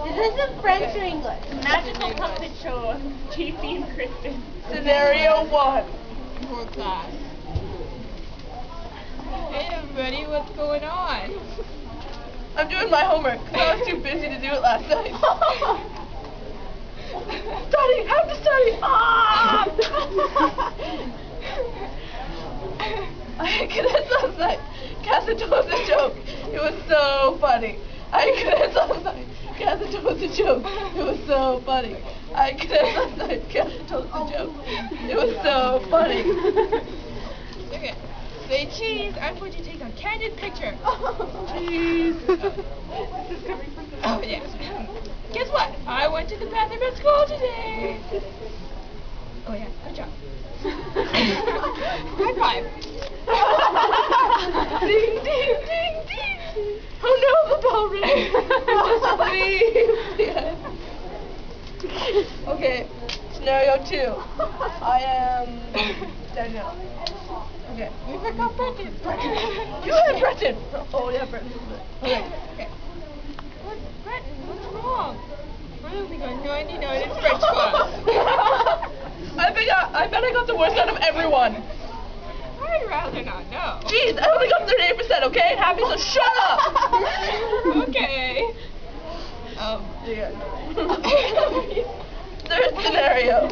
Is this in French or English? Magical puppet show of Casey and Kristen. Scenario 1. For class. Hey everybody, what's going on? I'm doing my homework because I was too busy to do it last night. Study! I have to study! Ah! I couldn't last night. Cassie told a joke. It was so funny. I couldn't last night. Cassie told a joke. It was so funny. I couldn't last night. Cassie told a joke. It was so funny. Okay. Say cheese, I'm going to take a candid picture. Cheese. Oh, yes. Guess what? I went to the bathroom at school today. Oh, yeah. Good job. High five. Ding, ding, ding, ding. Oh no, the bell rang. Please. Okay, scenario 2. I am Danielle. Okay. We forgot Brendan. You had Brendan. Oh yeah, Brendan. Okay. Okay. Brendan, what's wrong? I only got 99 in French class. I bet I got the worst out of everyone. I'd rather not know. Jeez, I only got 38%, okay? Happy, so shut up! Okay. Yeah. Third scenario.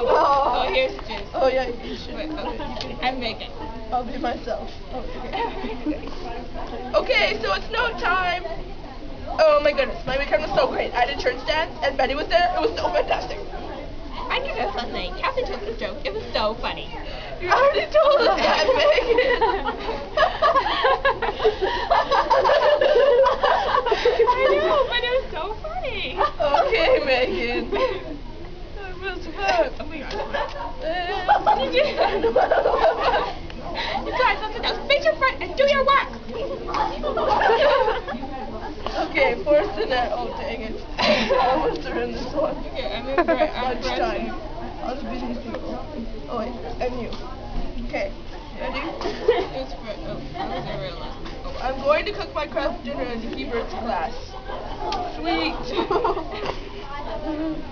Oh, here's Jess. Oh yeah, you should. Wait, okay. I'm Megan. I'll be myself. Okay. Okay, so it's note time. Oh my goodness, my weekend was so great. I did church dance, and Betty was there. It was so fantastic. I did this last night. Cassie told us a joke. It was so funny. You already told us that, Megan. I know, but it was so funny. Okay, Megan. That was hurt. Oh my god. What did you do? You guys, listen now. Face your front and do your work. Okay, fourth scenario. Oh, dang it. I almost ruined this one. Okay, I'm in break. Lunchtime. I'll just be these people. Oh, wait, and you. Okay, ready? It's for, oh, I was in real life. I'm going to cook my craft dinner in Hebert's class. Sweet.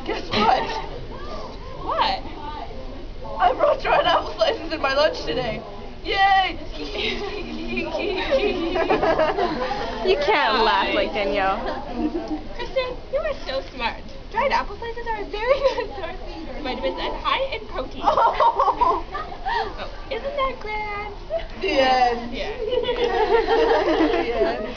Guess what? What? I brought dried apple slices in my lunch today. Yay! You can't laugh like Danielle. Kristen, you are so smart. Dried apple slices are a very good source of vitamins and high in protein. Oh, isn't that grand? The end. Yeah. The end.